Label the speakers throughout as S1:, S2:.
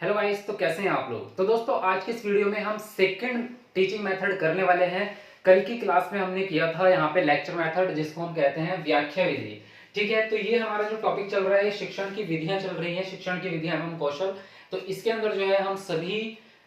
S1: Hello guys, तो कैसे हैं आप लोग। तो दोस्तों आज की इस वीडियो में हम सेकंड टीचिंग मेथड करने वाले हैं। कल की क्लास में हमने किया था यहाँ पे लेक्चर मेथड, जिसको हम कहते हैं व्याख्या विधि। ठीक है, तो ये हमारा जो टॉपिक चल रहा है, शिक्षण की विधियां चल रही हैं, शिक्षण की विधियां एवं कौशल। तो इसके अंदर जो है हम सभी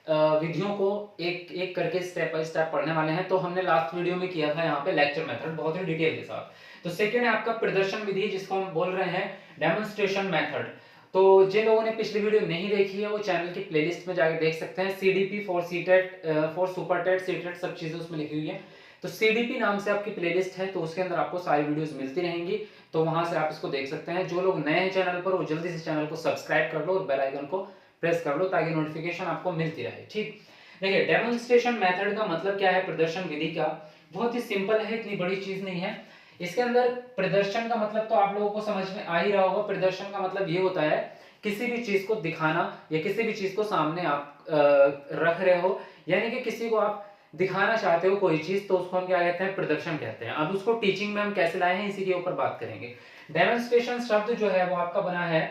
S1: विधियों को एक एक करके स्टेप बाय स्टेप पढ़ने वाले हैं। तो हमने लास्ट वीडियो में किया था यहाँ पे लेक्चर मेथड बहुत ही डिटेल के साथ। तो सेकेंड है आपका प्रदर्शन विधि, जिसको हम बोल रहे हैं डेमोन्स्ट्रेशन मेथड। तो जिन लोगों ने पिछली वीडियो नहीं देखी है वो चैनल की प्लेलिस्ट में जाकर देख सकते हैं। CDP for CTET, for super TET, CTET सब चीजें उसमें लिखी हुई है। तो सीडीपी नाम से आपकी प्लेलिस्ट है, तो उसके अंदर आपको सारी वीडियोस मिलती रहेंगी। तो वहां से आप इसको देख सकते हैं। जो लोग नए हैं चैनल पर वो जल्दी से चैनल को सब्सक्राइब कर लो और बेल आइकन को प्रेस कर लो ताकि नोटिफिकेशन आपको मिलती रहे। ठीक, देखिए डेमोन्स्ट्रेशन मेथड का मतलब क्या है, प्रदर्शन विधि का। बहुत ही सिंपल है, इतनी बड़ी चीज नहीं है। इसके अंदर प्रदर्शन का मतलब तो आप लोगों को समझ में आ ही रहा होगा। प्रदर्शन का मतलब ये होता है किसी भी चीज को दिखाना या किसी भी चीज को सामने आप रख रहे हो, यानी कि किसी को आप दिखाना चाहते हो कोई चीज, तो उसको हम क्या कहते हैं, प्रदर्शन कहते हैं। अब उसको टीचिंग में हम कैसे लाए हैं इसी के ऊपर बात करेंगे। डेमोन्स्ट्रेशन शब्द जो है वो आपका बना है,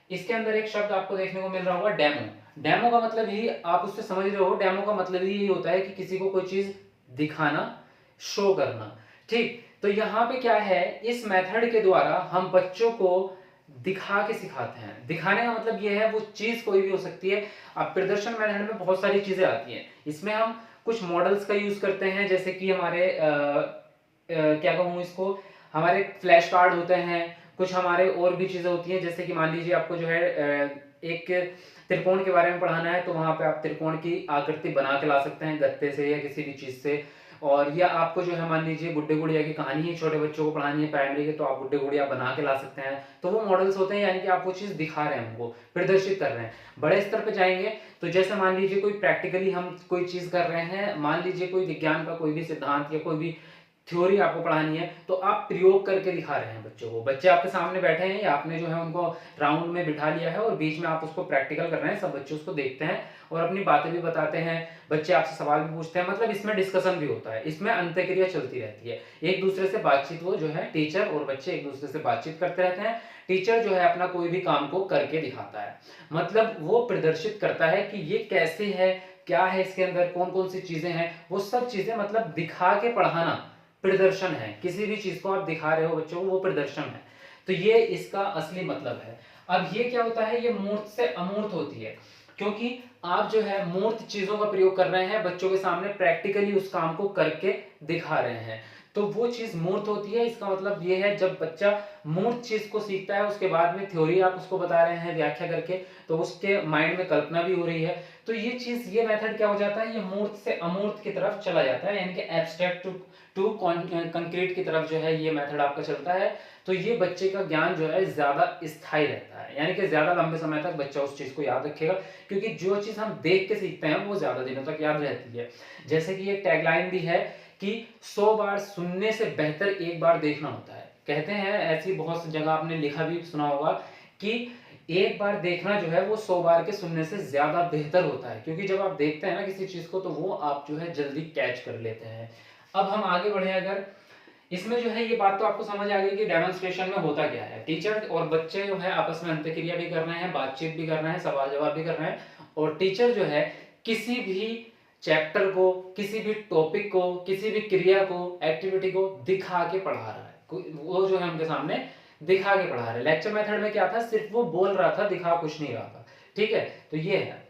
S1: इसके अंदर एक शब्द आपको देखने को मिल रहा होगा, डेमो। डेमो का मतलब ही आप उससे समझ रहे हो, डेमो का मतलब ही यही होता है कि किसी को कोई चीज दिखाना, शो करना। ठीक, तो यहाँ पे क्या है, इस मेथड के द्वारा हम बच्चों को दिखा के सिखाते हैं। दिखाने का मतलब ये है, वो चीज कोई भी हो सकती है। अब प्रदर्शन मेथड में बहुत सारी चीजें आती हैं। इसमें हम कुछ मॉडल्स का यूज करते हैं, जैसे कि हमारे क्या कहूँ इसको, हमारे फ्लैश कार्ड होते हैं। कुछ हमारे और भी चीजें होती हैं, जैसे कि मान लीजिए आपको जो है एक त्रिकोण के बारे में पढ़ाना है, तो वहां पे आप त्रिकोण की आकृति बना के ला सकते हैं गत्ते से या किसी भी चीज से। और या आपको जो है मान लीजिए गुड्डे गुड़िया की कहानी है, छोटे बच्चों को पढ़ानी है प्राइमरी के, तो आप गुड्डे गुड़िया बना के ला सकते हैं। तो वो मॉडल्स होते हैं, यानी कि आप वो चीज दिखा रहे हैं, उनको प्रदर्शित कर रहे हैं। बड़े स्तर पे जाएंगे तो जैसे मान लीजिए कोई प्रैक्टिकली हम कोई चीज कर रहे हैं, मान लीजिए कोई विज्ञान का कोई भी सिद्धांत या कोई भी थ्योरी आपको पढ़ानी है, तो आप प्रयोग करके दिखा रहे हैं बच्चों को। बच्चे आपके सामने बैठे हैं या आपने जो है उनको राउंड में बिठा लिया है और बीच में आप उसको प्रैक्टिकल कर रहे हैं, सब बच्चे उसको देखते हैं और अपनी बातें भी बताते हैं। बच्चे आपसे सवाल भी पूछते हैं, मतलब इसमें डिस्कशन भी होता है, इसमें अंतःक्रिया चलती रहती है, एक दूसरे से बातचीत। वो जो है टीचर और बच्चे एक दूसरे से बातचीत करते रहते हैं। टीचर जो है अपना कोई भी काम को करके दिखाता है, मतलब वो प्रदर्शित करता है कि ये कैसे है, क्या है इसके अंदर, कौन कौन सी चीजें हैं, वो सब चीजें मतलब दिखा के पढ़ाना प्रदर्शन है। किसी भी चीज को आप दिखा रहे हो बच्चों को, वो प्रदर्शन है। तो ये इसका असली मतलब है। अब ये क्या होता है, ये मूर्त से अमूर्त होती है, क्योंकि आप जो है मूर्त चीजों का प्रयोग कर रहे हैं, बच्चों के सामने प्रैक्टिकली उस काम को करके दिखा रहे हैं, तो वो चीज मूर्त होती है। इसका मतलब ये है, जब बच्चा मूर्त चीज को सीखता है, उसके बाद में थ्योरी आप उसको बता रहे हैं व्याख्या करके, तो उसके माइंड में कल्पना भी हो रही है। तो ये चीज, ये मेथड क्या हो जाता है, ये मूर्त से अमूर्त की तरफ चला जाता है, यानी कि एब्स्ट्रैक्ट टू कंक्रीट की तरफ जो है ये मेथड आपका चलता है। तो ये बच्चे का ज्ञान जो है ज्यादा स्थायी रहता है, यानी कि ज्यादा लंबे समय तक बच्चा उस चीज को याद रखेगा, क्योंकि जो चीज हम देख के सीखते हैं वो ज्यादा दिनों तक याद रहती है। जैसे कि एक टैगलाइन भी है कि 100 बार सुनने से बेहतर एक बार देखना होता है। कहते हैं, ऐसी बहुत सी जगह आपने लिखा भी सुना होगा कि एक बार देखना जो है वो 100 बार के सुनने से ज्यादा बेहतर होता है, क्योंकि जब आप देखते हैं ना किसी चीज को, तो वो आप जो है जल्दी कैच कर लेते हैं। अब हम आगे बढ़े, अगर इसमें जो है ये बात तो आपको समझ आ गई कि डेमोन्स्ट्रेशन में होता क्या है। टीचर और बच्चे जो है आपस में अंतःक्रिया भी कर रहे हैं, बातचीत भी कर रहे हैं, सवाल जवाब भी कर रहे हैं, और टीचर जो है किसी भी चैप्टर को, किसी भी टॉपिक को, किसी भी क्रिया को, एक्टिविटी को दिखा के पढ़ा रहा है। वो जो है उनके सामने दिखा के पढ़ा रहा है। लेक्चर मेथड में क्या था, सिर्फ वो बोल रहा था, दिखा कुछ नहीं रहा था। ठीक है, तो ये है।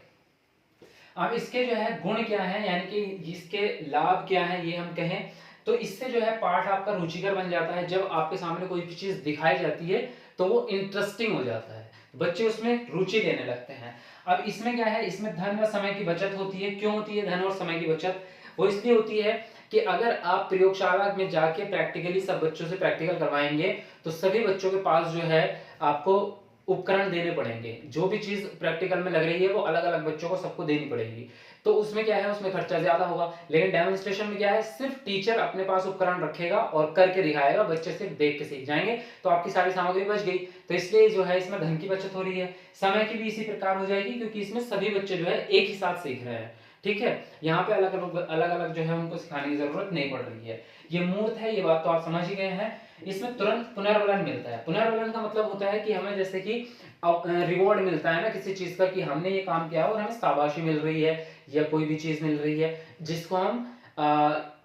S1: अब इसके जो है गुण क्या है, यानी कि इसके लाभ क्या है, ये हम कहें तो इससे जो है पाठ आपका रुचिकर बन जाता है। जब आपके सामने कोई भी चीज दिखाई जाती है तो वो इंटरेस्टिंग हो जाता है, बच्चे उसमें रुचि लेने लगते हैं। अब इसमें क्या है, इसमें धन व समय की बचत होती है। क्यों होती है धन और समय की बचत, वो इसलिए होती है कि अगर आप प्रयोगशाला में जाके प्रैक्टिकली सब बच्चों से प्रैक्टिकल करवाएंगे, तो सभी बच्चों के पास जो है आपको उपकरण देने पड़ेंगे। जो भी चीज प्रैक्टिकल में लग रही है वो अलग अलग बच्चों को सबको देनी पड़ेगी। तो उसमें क्या है, उसमें खर्चा ज्यादा होगा। लेकिन डेमोन्स्ट्रेशन में क्या है, सिर्फ टीचर अपने पास उपकरण रखेगा और करके दिखाएगा, बच्चे सिर्फ देख के सीख जाएंगे, तो आपकी सारी सामग्री बच गई। तो इसलिए जो है इसमें धन की बचत हो रही है, समय की भी इसी प्रकार हो जाएगी, क्योंकि इसमें सभी बच्चे जो है एक ही साथ सीख रहे हैं। ठीक है, यहाँ पे अलग अलग जो है उनको सिखाने की जरूरत नहीं पड़ रही है। ये मूर्त है, ये बात तो आप समझ ही गए हैं। इसमें तुरंत पुनर्बलन मिलता है। पुनर्बलन का मतलब होता है कि हमें जैसे कि रिवॉर्ड मिलता है ना किसी चीज का, कि हमने ये काम किया और हमें शाबाशी मिल रही है या कोई भी चीज मिल रही है, जिसको हम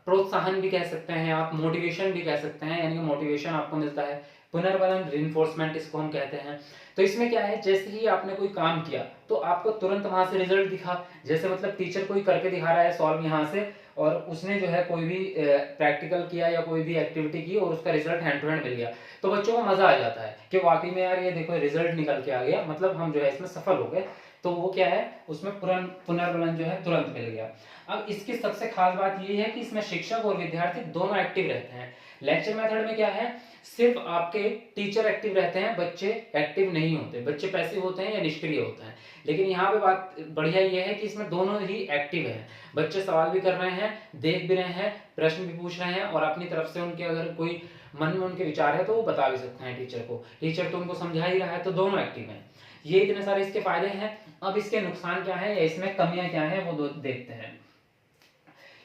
S1: प्रोत्साहन भी कह सकते हैं, आप मोटिवेशन भी कह सकते हैं, यानी कि मोटिवेशन आपको मिलता है। पुनर्बलन, रिइंफोर्समेंट इसको हम कहते हैं। तो इसमें क्या है, जैसे ही आपने कोई काम किया तो आपको तुरंत वहां से रिजल्ट दिखा, जैसे मतलब टीचर कोई करके दिखा रहा है सॉल्व यहाँ से, और उसने जो है कोई भी प्रैक्टिकल किया या कोई भी एक्टिविटी की और उसका रिजल्ट हैंड टू हैंड मिल गया, तो बच्चों को मजा आ जाता है कि वाकई में यार ये देखो रिजल्ट निकल के आ गया, मतलब हम जो है इसमें सफल हो गए। तो वो क्या है, उसमें पुनर्बलन जो है तुरंत मिल गया। अब इसकी सबसे खास बात ये है कि इसमें शिक्षक और विद्यार्थी दोनों एक्टिव रहते हैं। लेक्चर मेथड में क्या है, सिर्फ आपके टीचर एक्टिव रहते हैं, बच्चे एक्टिव नहीं होते, बच्चे पैसिव होते हैं या निष्क्रिय होते हैं। लेकिन यहाँ पे बात बढ़िया ये है कि इसमें दोनों ही एक्टिव हैं, बच्चे सवाल भी कर रहे हैं, देख भी रहे हैं, प्रश्न भी पूछ रहे हैं, और अपनी तरफ से उनके अगर कोई मन में उनके विचार है तो वो बता भी सकते हैं टीचर को, टीचर तो उनको समझा ही रहा है, तो दोनों एक्टिव हैं। ये इतने सारे इसके फायदे हैं। अब इसके नुकसान क्या है या इसमें कमियां क्या है वो देखते हैं।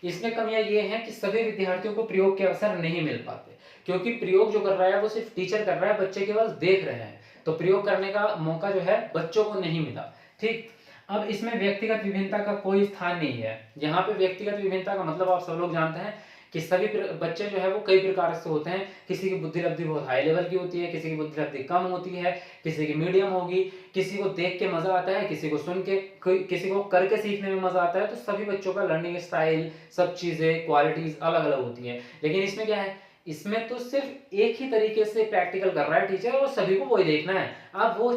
S1: इसमें कमियां ये हैं कि सभी विद्यार्थियों को प्रयोग के अवसर नहीं मिल पाते, क्योंकि प्रयोग जो कर रहा है वो सिर्फ टीचर कर रहा है, बच्चे केवल देख रहे हैं, तो प्रयोग करने का मौका जो है बच्चों को नहीं मिला। ठीक, अब इसमें व्यक्तिगत विभिन्नता का कोई स्थान नहीं है। यहाँ पे व्यक्तिगत विभिन्नता का मतलब आप सब लोग जानते हैं कि सभी बच्चे जो है वो कई प्रकार से होते हैं, किसी की बुद्धि लब्धि बहुत हाई लेवल की होती है, किसी की बुद्धि लब्धि कम होती है, किसी की मीडियम होगी, किसी को देख के मजा आता है, किसी को सुन के, किसी को करके सीखने में मजा आता है। तो सभी बच्चों का लर्निंग स्टाइल, सब चीजें, क्वालिटीज अलग अलग होती हैं। लेकिन इसमें क्या है, इसमें तो सिर्फ एक ही तरीके से प्रैक्टिकल कर रहा है टीचर और सभी को वही देखना है। अब वो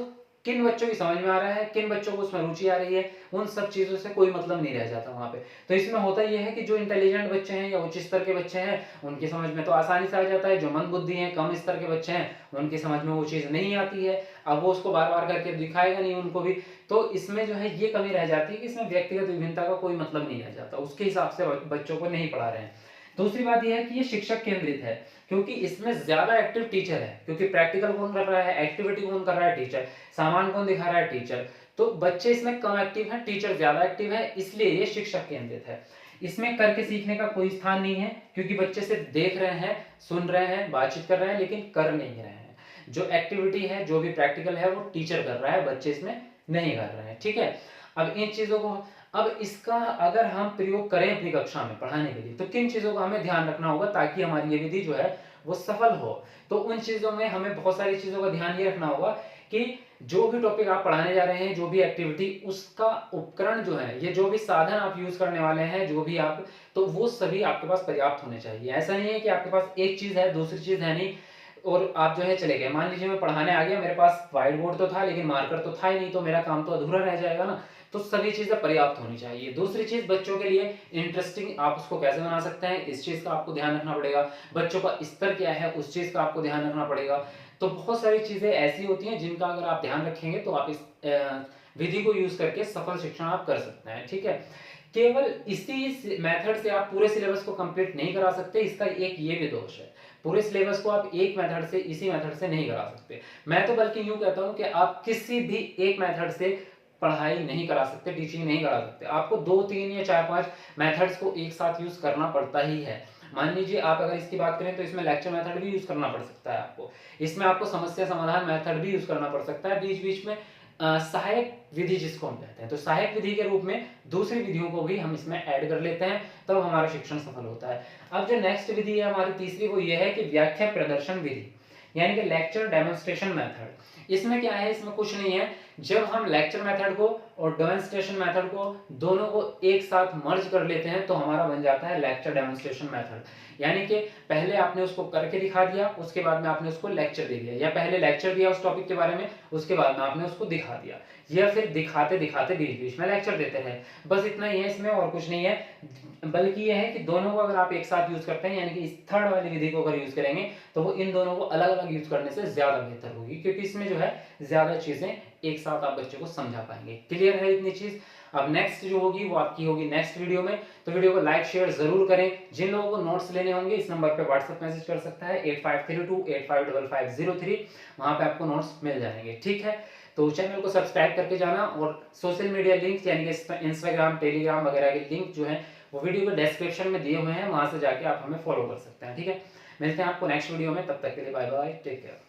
S1: किन बच्चों की समझ में आ रहा है, किन बच्चों को उसमें रुचि आ रही है, उन सब चीजों से कोई मतलब नहीं रह जाता वहां पे। तो इसमें होता यह है कि जो इंटेलिजेंट बच्चे हैं या उच्च स्तर के बच्चे हैं उनकी समझ में तो आसानी से आ जाता है, जो मंद बुद्धि है, कम स्तर के बच्चे हैं उनकी समझ में वो चीज नहीं आती है। अब वो उसको बार बार करके दिखाएगा नहीं उनको भी, तो इसमें जो है ये कमी रह जाती है कि इसमें व्यक्तिगत विभिन्नता का कोई मतलब नहीं रह जाता, उसके हिसाब से बच्चों को नहीं पढ़ा रहे हैं। दूसरी बात यह है कि ये शिक्षक केंद्रित है, क्योंकि इसमें ज्यादा एक्टिव टीचर है, क्योंकि प्रैक्टिकल कौन कर रहा है, एक्टिविटी कौन कर रहा है, टीचर, सामान कौन दिखा रहा है, टीचर। तो बच्चे इसमें कम एक्टिव हैं, टीचर ज्यादा एक्टिव है, इसलिए ये शिक्षक केंद्रित है। इसमें करके सीखने का कोई स्थान नहीं है, क्योंकि बच्चे सिर्फ देख रहे हैं, सुन रहे हैं, बातचीत कर रहे हैं, लेकिन कर नहीं रहे हैं। जो एक्टिविटी है, जो भी प्रैक्टिकल है वो टीचर कर रहा है, बच्चे इसमें नहीं कर रहे हैं। ठीक है, अब इन चीजों को, अब इसका अगर हम प्रयोग करें अपनी कक्षा में पढ़ाने के लिए तो किन चीजों का हमें ध्यान रखना होगा ताकि हमारी ये विधि जो है वो सफल हो। तो उन चीजों में हमें बहुत सारी चीजों का ध्यान ये रखना होगा कि जो भी टॉपिक आप पढ़ाने जा रहे हैं, जो भी एक्टिविटी, उसका उपकरण जो है, ये जो भी साधन आप यूज करने वाले हैं, जो भी आप, तो वो सभी आपके पास पर्याप्त होने चाहिए। ऐसा नहीं है कि आपके पास एक चीज है दूसरी चीज है नहीं और आप जो है चले गए। मान लीजिए मैं पढ़ाने आ गया, मेरे पास व्हाइट बोर्ड तो था लेकिन मार्कर तो था ही नहीं, तो मेरा काम तो अधूरा रह जाएगा ना। तो सभी चीजें पर्याप्त होनी चाहिए। दूसरी चीज, बच्चों के लिए इंटरेस्टिंग आप उसको कैसे बना सकते हैं, इस चीज का आपको ध्यान रखना पड़ेगा। बच्चों का स्तर क्या है, उस चीज का आपको ध्यान रखना पड़ेगा। तो बहुत सारी चीजें ऐसी होती हैं जिनका अगर आप ध्यान रखेंगे तो आप इस विधि को यूज करके सफल शिक्षण आप कर सकते हैं। ठीक है, केवल इसी मेथड से आप पूरे सिलेबस को कंप्लीट नहीं करा सकते, इसका एक ये भी दोष है। पूरे सिलेबस को आप एक मेथड से, इसी मेथड से नहीं करा सकते। मैं तो बल्कि यूं कहता हूं कि आप किसी भी एक मेथड से पढ़ाई नहीं करा सकते, टीचिंग नहीं करा सकते। आपको 2, 3 या 4, 5 मेथड्स को एक साथ यूज करना पड़ता ही है। मान लीजिए आप अगर इसकी बात करें तो इसमें लेक्चर मेथड भी यूज करना पड़ सकता है आपको, इसमें आपको समस्या समाधान मेथड भी यूज करना पड़ सकता है, बीच बीच में सहायक विधि जिसको हम कहते हैं, तो सहायक विधि के रूप में दूसरी विधियों को भी हम इसमें ऐड कर लेते हैं, तब हमारा शिक्षण सफल होता है। अब जो नेक्स्ट विधि है हमारी तीसरी, वो ये है कि व्याख्या प्रदर्शन विधि, यानी कि लेक्चर डेमोन्स्ट्रेशन मेथड। इसमें क्या है, इसमें कुछ नहीं है। जब हम लेक्चर मेथड को और डेमोन्स्ट्रेशन मेथड को दोनों को एक साथ मर्ज कर लेते हैं तो हमारा बन जाता है लेक्चर डेमोन्स्ट्रेशन मेथड। यानी कि पहले आपने उसको करके दिखा दिया, उसके बाद में आपने उसको लेक्चर दे दिया, या पहले लेक्चर दिया उस टॉपिक के बारे में, उसके बाद में आपने उसको दिखा दिया, या फिर दिखाते दिखाते बीच बीच में लेक्चर देते हैं। बस इतना ही है इसमें, और कुछ नहीं है। बल्कि यह है कि दोनों को अगर आप एक साथ यूज करते हैं, यानी कि इस थर्ड वाली विधि को अगर यूज करेंगे तो वो इन दोनों को अलग अलग यूज करने से ज्यादा बेहतर होगी, क्योंकि इसमें जो है ज्यादा चीजें एक साथ आप बच्चे को समझा पाएंगे। क्लियर है इतनी चीज। अब नेक्स्ट जो होगी वो आपकी होगी नेक्स्ट वीडियो में, तो वीडियो को लाइक शेयर जरूर करें। जिन लोगों को नोट्स लेने होंगे इस नंबर पे व्हाट्सएप मैसेज कर सकता है 8532855503, वहां पे आपको नोट्स मिल जाएंगे। ठीक है, तो चैनल को सब्सक्राइब करके जाना, और सोशल मीडिया लिंक यानी कि इंस्टाग्राम, टेलीग्राम वगैरह के लिंक जो है वो वीडियो के डिस्क्रिप्शन में दिए हुए हैं, वहां से जाके आप हमें फॉलो कर सकते हैं। ठीक है, मिलते हैं आपको नेक्स्ट वीडियो में, तब तक के लिए बाय बाय, टेक केयर।